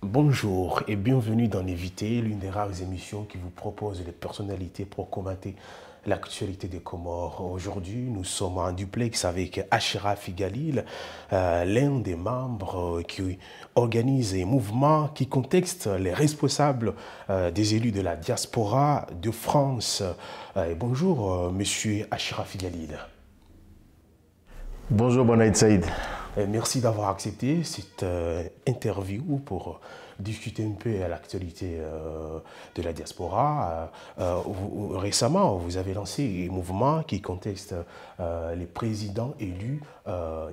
Bonjour et bienvenue dans L'évité, l'une des rares émissions qui vous propose les personnalités pour commenter l'actualité des Comores. Aujourd'hui, nous sommes en duplex avec Achrafi Galil, l'un des membres qui organise un mouvement qui contexte les responsables des élus de la diaspora de France. Bonjour, monsieur Achrafi Galil. Bonjour, Bonaïd Saïd. Merci d'avoir accepté cette interview pour discuter un peu à l'actualité de la diaspora. Récemment, vous avez lancé un mouvement qui contexte les présidents élus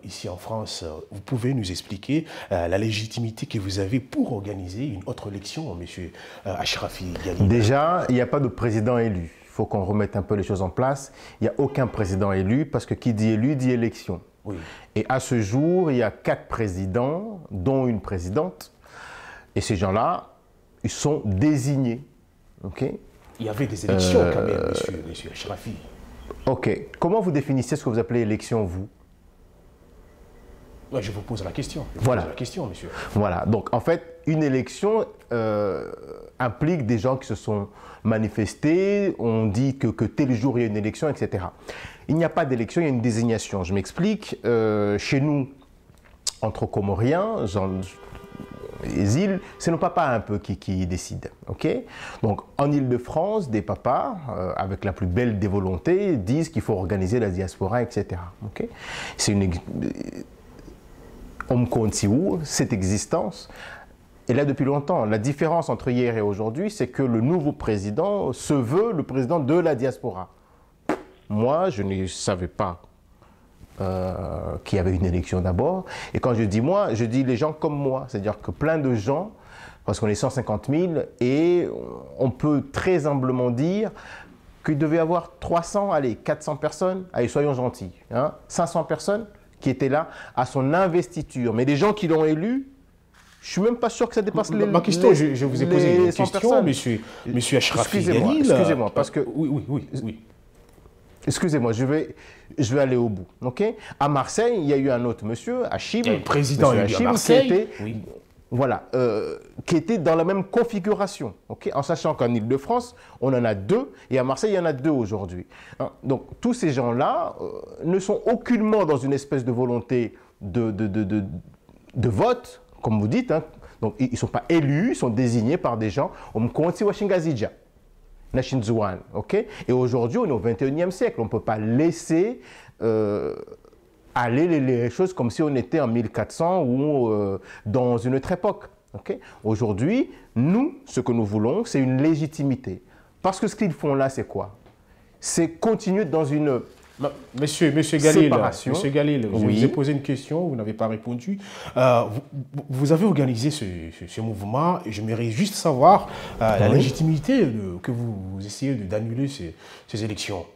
ici en France. Vous pouvez nous expliquer la légitimité que vous avez pour organiser une autre élection, monsieur Achrafi Galil? Déjà, il n'y a pas de président élu. Il faut qu'on remette un peu les choses en place. Il n'y a aucun président élu parce que qui dit élu dit élection. Oui. Et à ce jour, il y a 4 présidents, dont une présidente. Et ces gens-là, ils sont désignés. Okay. Il y avait des élections quand même, monsieur Achrafi. Ok. Comment vous définissez ce que vous appelez élection, vous? Je vous pose la question. Voilà. Pose la question, monsieur. Voilà. Donc, en fait, une élection implique des gens qui se sont manifestés. On dit que tel jour, il y a une élection, etc. Il n'y a pas d'élection, il y a une désignation. Je m'explique. Chez nous, entre Comoriens, les îles, c'est nos papas un peu qui décident. Okay. Donc, en Île-de-France, des papas, avec la plus belle des volontés, disent qu'il faut organiser la diaspora, etc. Okay. C'est une... On me compte si où, cette existence est là depuis longtemps. La différence entre hier et aujourd'hui, c'est que le nouveau président se veut le président de la diaspora. Moi, je ne savais pas qu'il y avait une élection d'abord. Et quand je dis moi, je dis les gens comme moi. C'est-à-dire que plein de gens, parce qu'on est 150 000, et on peut très humblement dire qu'il devait y avoir 300, allez, 400 personnes, allez, soyons gentils, hein, 500 personnes qui étaient là à son investiture. Mais des gens qui l'ont élu, je ne suis même pas sûr que ça dépasse Ma question, je vous ai posé une question, monsieur Achrafi Galil. Excusez-moi, parce que... Oui. Excusez-moi, je vais aller au bout. Okay. À Marseille, il y a eu un autre monsieur, Achim, le président élu à Marseille, qui était dans la même configuration. Okay, en sachant qu'en Île-de-France, on en a 2, et à Marseille, il y en a 2 aujourd'hui. Hein, donc, tous ces gens-là ne sont aucunement dans une espèce de volonté de vote, comme vous dites. Hein. Donc, ils ne sont pas élus, ils sont désignés par des gens. On me compte Washingazidja. Okay? Et aujourd'hui, on est au 21e siècle. On ne peut pas laisser aller les choses comme si on était en 1400 ou dans une autre époque. Okay? Aujourd'hui, nous, ce que nous voulons, c'est une légitimité. Parce que ce qu'ils font là, c'est quoi? C'est continuer dans une Monsieur séparation. Monsieur Galil, je vous ai posé une question, vous n'avez pas répondu. Vous avez organisé ce mouvement et j'aimerais juste savoir la légitimité que vous essayez d'annuler ces élections.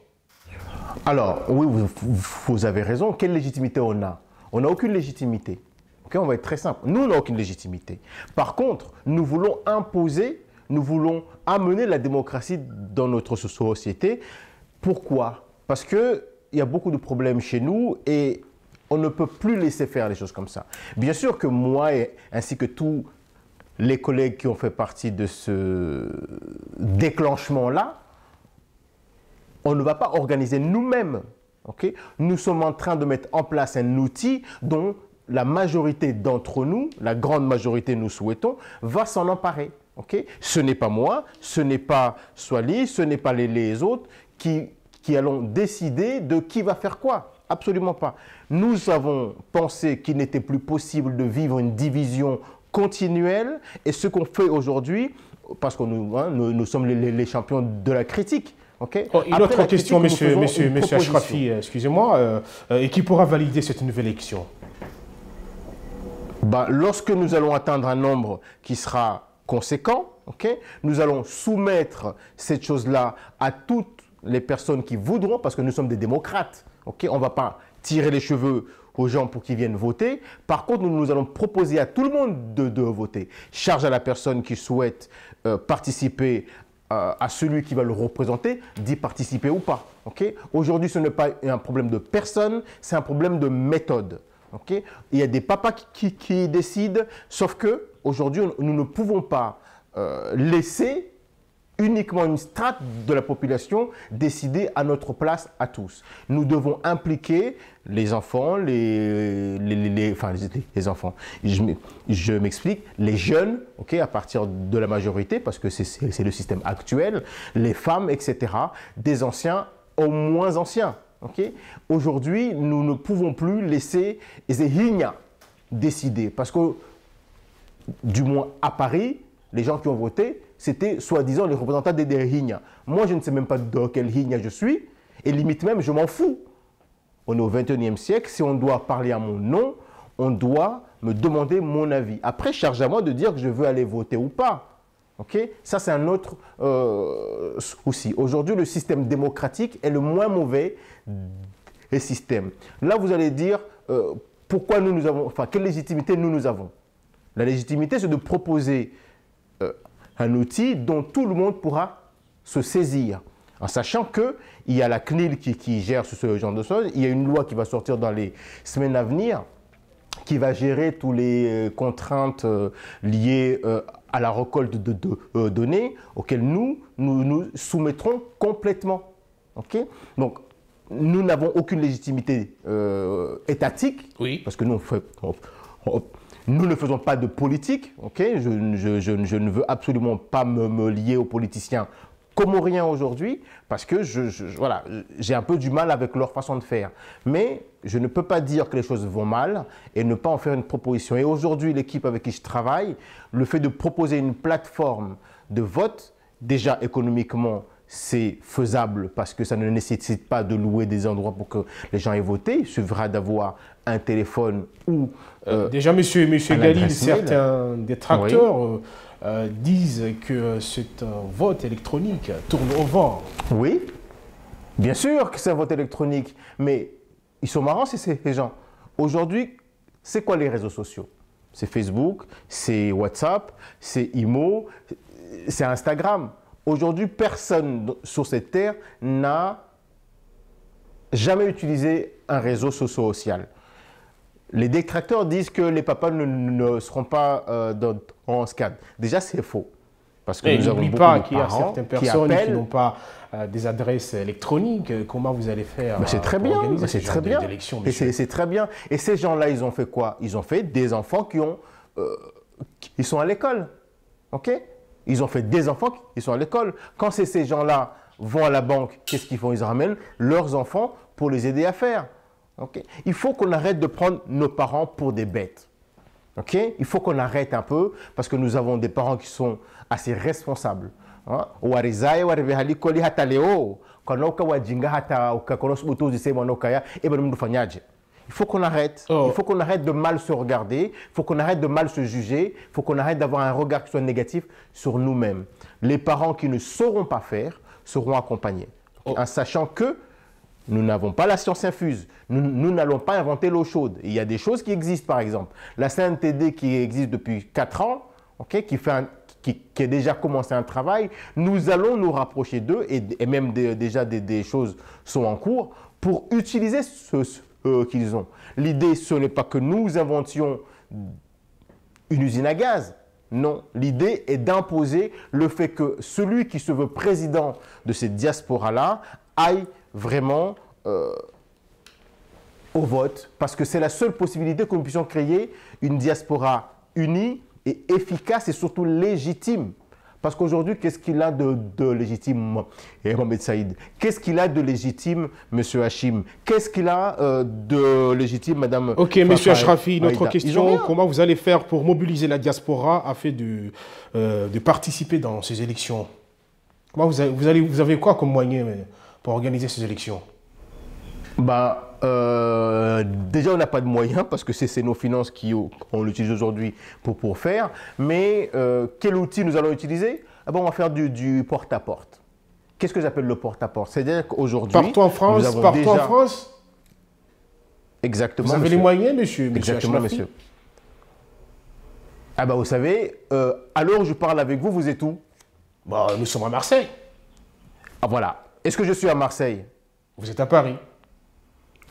Alors, oui, vous avez raison. Quelle légitimité on a? On n'a aucune légitimité. Okay, on va être très simple. Nous, on n'a aucune légitimité. Par contre, nous voulons imposer, nous voulons amener la démocratie dans notre société. Pourquoi? Parce qu'il y a beaucoup de problèmes chez nous et on ne peut plus laisser faire les choses comme ça. Bien sûr que moi, ainsi que tous les collègues qui ont fait partie de ce déclenchement-là, on ne va pas organiser nous-mêmes. Okay? Nous sommes en train de mettre en place un outil dont la majorité d'entre nous, la grande majorité nous souhaitons, va s'en emparer. Okay? Ce n'est pas moi, ce n'est pas Swali, ce n'est pas les autres qui allons décider de qui va faire quoi. Absolument pas. Nous avons pensé qu'il n'était plus possible de vivre une division continuelle et ce qu'on fait aujourd'hui, parce que nous sommes les champions de la critique. Okay. Une autre question, monsieur Achrafi, excusez-moi, et qui pourra valider cette nouvelle élection? Lorsque nous allons atteindre un nombre qui sera conséquent, okay, nous allons soumettre cette chose-là à toutes les personnes qui voudront, parce que nous sommes des démocrates. Okay, on ne va pas tirer les cheveux aux gens pour qu'ils viennent voter. Par contre, nous allons proposer à tout le monde de voter. Charge à la personne qui souhaite participer à celui qui va le représenter d'y participer ou pas. Okay? Aujourd'hui, ce n'est pas un problème de personne, c'est un problème de méthode. Okay? Il y a des papas qui décident, sauf qu'aujourd'hui, nous ne pouvons pas laisser uniquement une strate de la population décider à notre place à tous. Nous devons impliquer les enfants, les enfants, je m'explique, les jeunes, okay, à partir de la majorité, parce que c'est le système actuel, les femmes, etc., des anciens aux moins anciens. Okay? Aujourd'hui, nous ne pouvons plus laisser les Higna décider, parce que, du moins à Paris, les gens qui ont voté, c'était soi-disant les représentants des Higna. Moi, je ne sais même pas dans quel Higna je suis, et limite même, je m'en fous. On est au XXIe siècle, si on doit parler à mon nom, on doit me demander mon avis. Après, charge à moi de dire que je veux aller voter ou pas. Okay? Ça, c'est un autre souci. Aujourd'hui, le système démocratique est le moins mauvais des systèmes. Là, vous allez dire, pourquoi nous avons, enfin, quelle légitimité nous avons? La légitimité, c'est de proposer un outil dont tout le monde pourra se saisir, en sachant qu'il y a la CNIL qui gère ce genre de choses, il y a une loi qui va sortir dans les semaines à venir, qui va gérer toutes les contraintes liées à la récolte de données, auxquelles nous soumettrons complètement. Okay? Donc, nous n'avons aucune légitimité étatique, oui, parce que nous ne faisons pas de politique, okay? Je ne veux absolument pas me lier aux politiciens comoriens aujourd'hui, parce que voilà, j'ai un peu du mal avec leur façon de faire. Mais je ne peux pas dire que les choses vont mal et ne pas en faire une proposition. Et aujourd'hui, l'équipe avec qui je travaille, le fait de proposer une plateforme de vote, déjà économiquement, c'est faisable parce que ça ne nécessite pas de louer des endroits pour que les gens aient voté. Il suffira d'avoir un téléphone ou déjà, monsieur Galil, certains détracteurs disent que ce vote électronique tourne au vent. Oui, bien sûr que c'est un vote électronique, mais ils sont marrants ces gens. Aujourd'hui, c'est quoi les réseaux sociaux? C'est Facebook, c'est WhatsApp, c'est Imo, c'est Instagram. Aujourd'hui, personne sur cette terre n'a jamais utilisé un réseau social. Les détracteurs disent que les papas ne seront pas en SCAD. Déjà, c'est faux. Parce que nous avons beaucoup de parents qu'il y a certaines personnes qui n'ont pas des adresses électroniques. Comment vous allez faire c'est très bien. C'est très bien. C'est très bien. Et ces gens-là, ils ont fait quoi? Ils ont fait des enfants qui sont à l'école. OK? Ils ont fait des enfants qui sont à l'école. Quand ces gens-là vont à la banque, qu'est-ce qu'ils font? Ils ramènent leurs enfants pour les aider à faire. Okay? Il faut qu'on arrête de prendre nos parents pour des bêtes. Okay? Il faut qu'on arrête un peu parce que nous avons des parents qui sont assez responsables. Il faut qu'on arrête. Il faut qu'on arrête de mal se regarder. Il faut qu'on arrête de mal se juger. Il faut qu'on arrête d'avoir un regard qui soit négatif sur nous-mêmes. Les parents qui ne sauront pas faire seront accompagnés. En sachant que nous n'avons pas la science infuse. Nous n'allons pas inventer l'eau chaude. Il y a des choses qui existent, par exemple. La CNTD qui existe depuis 4 ans, okay, qui a déjà commencé un travail, nous allons nous rapprocher d'eux et même déjà des choses sont en cours pour utiliser ce qu'ils ont. L'idée, ce n'est pas que nous inventions une usine à gaz. Non, l'idée est d'imposer le fait que celui qui se veut président de cette diaspora-là aille vraiment au vote, parce que c'est la seule possibilité que nous puissions créer une diaspora unie et efficace et surtout légitime. Parce qu'aujourd'hui, qu'est-ce qu'il a de légitime, Mohamed Saïd? Qu'est-ce qu'il a de légitime, M. Hachim? Qu'est-ce qu'il a de légitime, Mme Ok, M. Ashrafi, notre question, comment vous allez faire pour mobiliser la diaspora afin de participer dans ces élections? Comment vous avez quoi comme moyen pour organiser ces élections? Déjà, on n'a pas de moyens parce que c'est nos finances qu'on utilise aujourd'hui pour faire. Mais quel outil nous allons utiliser? On va faire du porte-à-porte. Qu'est-ce que j'appelle le porte-à-porte? C'est-à-dire qu'aujourd'hui, partout en France, en France. Exactement. Vous avez les moyens, monsieur? Exactement, monsieur. Vous savez, alors je parle avec vous, vous êtes où? Nous sommes à Marseille. Voilà. Est-ce que je suis à Marseille? Vous êtes à Paris.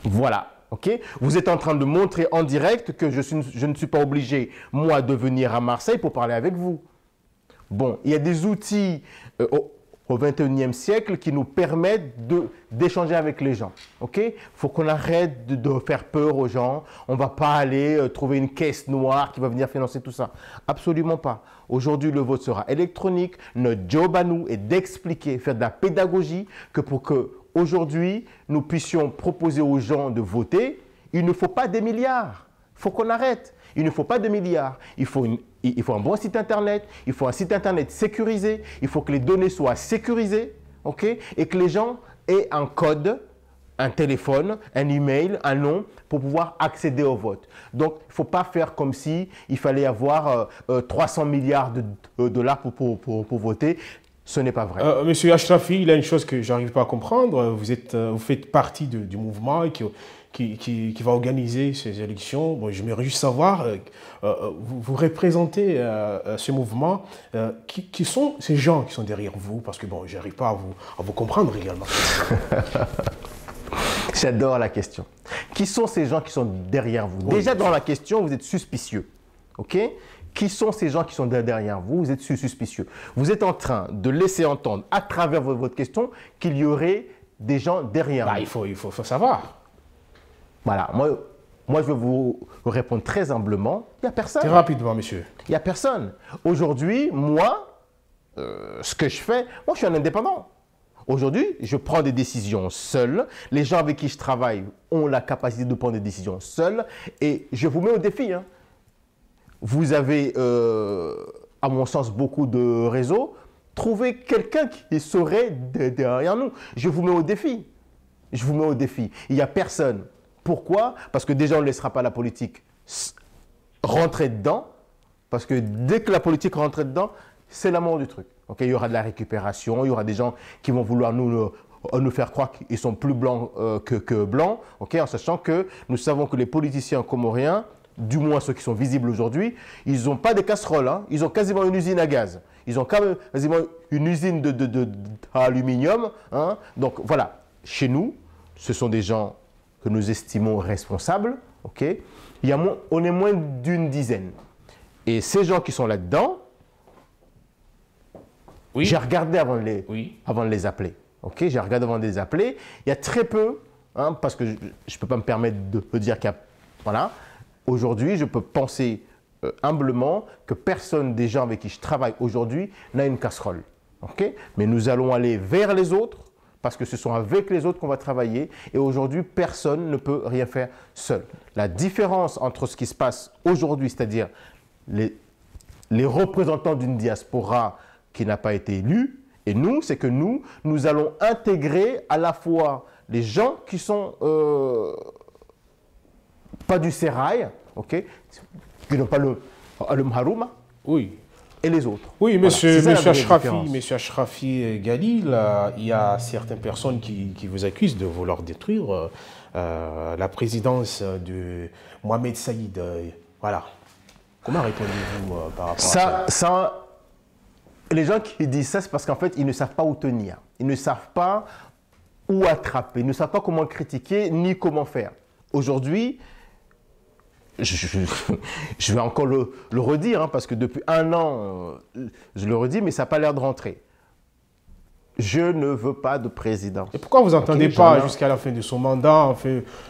Voilà. Okay? Vous êtes en train de montrer en direct que je ne suis pas obligé, moi, de venir à Marseille pour parler avec vous. Bon, il y a des outils au XXIe siècle qui nous permettent d'échanger avec les gens. Il faut qu'on arrête de faire peur aux gens. On ne va pas aller trouver une caisse noire qui va venir financer tout ça. Absolument pas. Aujourd'hui, le vote sera électronique. Notre job à nous est d'expliquer, faire de la pédagogie, que pour qu'aujourd'hui, nous puissions proposer aux gens de voter, il ne faut pas des milliards. Il faut qu'on arrête. Il ne faut pas de milliards. Il faut un bon site Internet. Il faut un site Internet sécurisé. Il faut que les données soient sécurisées. Et que les gens aient un code, un téléphone, un email, un nom pour pouvoir accéder au vote. Donc, il ne faut pas faire comme si il fallait avoir 300 milliards de dollars pour voter. Ce n'est pas vrai. Monsieur Ashrafi, il y a une chose que je n'arrive pas à comprendre. Vous faites partie du mouvement qui va organiser ces élections. Bon, j'aimerais juste savoir, vous représentez ce mouvement. Qui sont ces gens qui sont derrière vous? Parce que bon, je n'arrive pas à vous comprendre également. J'adore la question. Qui sont ces gens qui sont derrière vous? Oui. Déjà, dans la question, vous êtes suspicieux. Qui sont ces gens qui sont derrière vous? Vous êtes suspicieux. Vous êtes en train de laisser entendre, à travers votre question, qu'il y aurait des gens derrière vous. Il faut savoir. Voilà. Moi, je vais vous répondre très humblement. Il n'y a personne. Très rapidement, monsieur. Il n'y a personne. Aujourd'hui, moi, ce que je fais, moi, je suis un indépendant. Aujourd'hui, je prends des décisions seul. Les gens avec qui je travaille ont la capacité de prendre des décisions seuls. Et je vous mets au défi. Vous avez, à mon sens, beaucoup de réseaux. Trouvez quelqu'un qui serait derrière nous. Je vous mets au défi. Je vous mets au défi. Il n'y a personne. Pourquoi? Parce que déjà, on ne laissera pas la politique rentrer dedans. Parce que dès que la politique rentre dedans, c'est la mort du truc. Il y aura de la récupération, il y aura des gens qui vont vouloir nous faire croire qu'ils sont plus blancs que blancs, en sachant que nous savons que les politiciens comoriens, du moins ceux qui sont visibles aujourd'hui, ils n'ont pas de casseroles, ils ont quasiment une usine à gaz. Ils ont quasiment une usine d'aluminium. Donc voilà, chez nous, ce sont des gens que nous estimons responsables. On est moins d'une dizaine. Et ces gens qui sont là-dedans, oui. J'ai regardé avant de les appeler. J'ai regardé avant de les appeler. Il y a très peu, parce que je ne peux pas me permettre de dire qu'il y a... Voilà. Aujourd'hui, je peux penser humblement que personne des gens avec qui je travaille aujourd'hui n'a une casserole. Mais nous allons aller vers les autres, parce que ce sont avec les autres qu'on va travailler. Et aujourd'hui, personne ne peut rien faire seul. La différence entre ce qui se passe aujourd'hui, c'est-à-dire les représentants d'une diaspora qui n'a pas été élu, et nous, c'est que nous allons intégrer à la fois les gens qui sont pas du sérail, qui n'ont pas le mharouma, oui. Et les autres. Oui, monsieur Ashrafi Ghali, il y a certaines personnes qui vous accusent de vouloir détruire la présidence de Mohamed Saïd. Voilà. Comment répondez-vous par rapport à ça? Les gens qui disent ça, c'est parce qu'en fait, ils ne savent pas où tenir. Ils ne savent pas où attraper. Ils ne savent pas comment critiquer ni comment faire. Aujourd'hui, je vais encore le redire, parce que depuis un an, je le redis, mais ça n'a pas l'air de rentrer. Je ne veux pas de président. Et pourquoi vous n'entendez pas jusqu'à la fin de son mandat,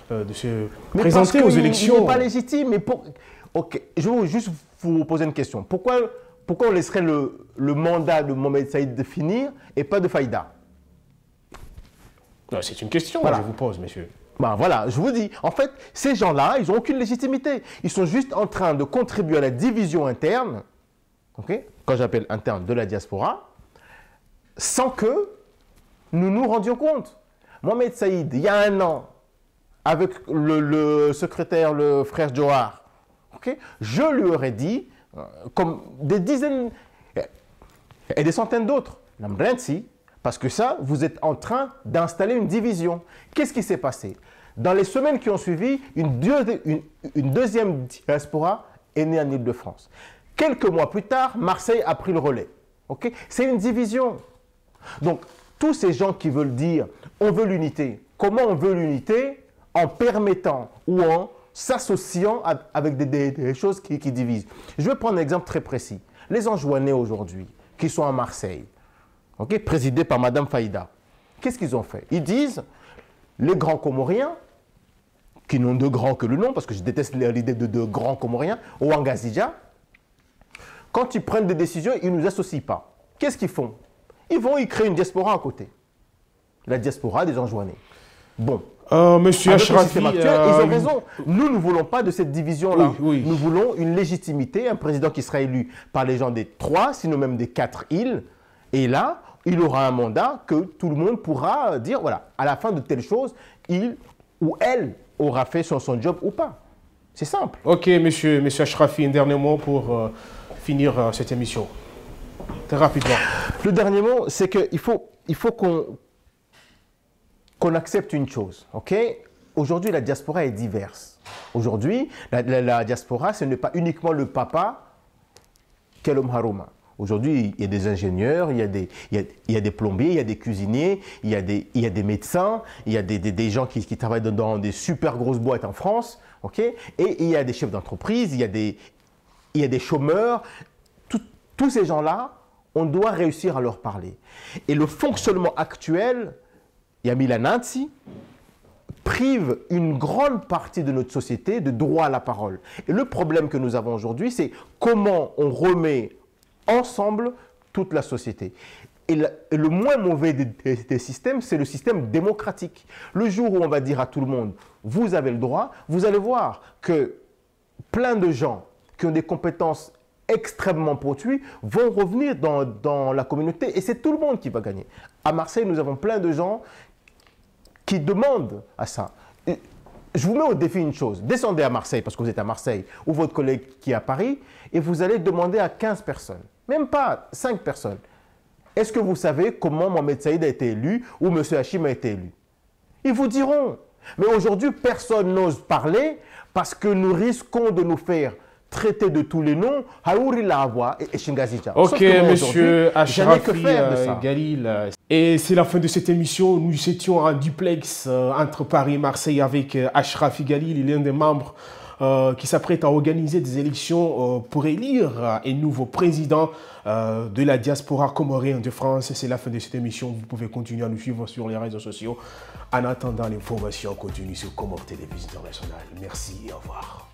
de se présenter aux élections? Il n'est pas légitime. Je vais juste vous poser une question. Pourquoi on laisserait le mandat de Mohamed Saïd de finir et pas de Faïda? C'est une question que je vous pose, monsieur. Voilà, je vous dis, en fait, ces gens-là, ils n'ont aucune légitimité. Ils sont juste en train de contribuer à la division interne, quand j'appelle interne de la diaspora, sans que nous nous rendions compte. Mohamed Saïd, il y a un an, avec le secrétaire, le frère Johar, je lui aurais dit, comme des dizaines et des centaines d'autres, parce que ça, vous êtes en train d'installer une division. Qu'est-ce qui s'est passé? Dans les semaines qui ont suivi, une deuxième diaspora est née en Île-de-France. Quelques mois plus tard, Marseille a pris le relais. C'est une division. Donc, tous ces gens qui veulent dire « on veut l'unité », comment on veut l'unité en permettant ou en s'associant avec des choses qui divisent. Je vais prendre un exemple très précis. Les Anjouanais aujourd'hui, qui sont à Marseille, okay, présidés par Mme Faïda, qu'est-ce qu'ils ont fait? Ils disent, les grands Comoriens, qui n'ont de grands que le nom, parce que je déteste l'idée de grands Comoriens, au Ouangazidja, quand ils prennent des décisions, ils ne nous associent pas. Qu'est-ce qu'ils font? Ils créent une diaspora à côté. La diaspora des Anjouanais. Bon. Monsieur Ashrafi, ils ont raison. Nous ne voulons pas de cette division-là. Oui. Nous voulons une légitimité, un président qui sera élu par les gens des 3, sinon même des 4 îles. Et là, il aura un mandat que tout le monde pourra dire, voilà, à la fin de telle chose, il ou elle aura fait son job ou pas. C'est simple. Ok, monsieur Ashrafi, un dernier mot pour finir cette émission. Très rapidement. Le dernier mot, c'est qu'il faut qu'on accepte une chose, ok? Aujourd'hui, la diaspora est diverse. Aujourd'hui, la diaspora, ce n'est pas uniquement le papa qu'est l'homme Haruma. Aujourd'hui, il y a des ingénieurs, il y a des plombiers, il y a des cuisiniers, il y a des médecins, il y a des gens qui travaillent dans des super grosses boîtes en France, ok? Et il y a des chefs d'entreprise, il y a des chômeurs. Tous ces gens-là, on doit réussir à leur parler. Et le fonctionnement actuel, Yamila Nancy, prive une grande partie de notre société de droit à la parole. Et le problème que nous avons aujourd'hui, c'est comment on remet ensemble toute la société. Et le moins mauvais des systèmes, c'est le système démocratique. Le jour où on va dire à tout le monde, vous avez le droit, vous allez voir que plein de gens qui ont des compétences extrêmement pointues vont revenir dans la communauté et c'est tout le monde qui va gagner. À Marseille, nous avons plein de gens qui demandent à ça. Et je vous mets au défi une chose. Descendez à Marseille, parce que vous êtes à Marseille, ou votre collègue qui est à Paris, et vous allez demander à 15 personnes, même pas 5 personnes. Est-ce que vous savez comment Mohamed Saïd a été élu ou M. Hachim a été élu? Ils vous diront. Mais aujourd'hui, personne n'ose parler parce que nous risquons de nous faire traiter de tous les noms, Haouri Lahawa et Shingazija. Ok, monsieur Ashrafi Galil. Et c'est la fin de cette émission. Nous étions en duplex entre Paris et Marseille avec Ashrafi Galil. Il est l'un des membres qui s'apprête à organiser des élections pour élire un nouveau président de la diaspora comorienne de France. C'est la fin de cette émission. Vous pouvez continuer à nous suivre sur les réseaux sociaux. En attendant, l'information continue sur Comore Télévision Internationale. Merci et au revoir.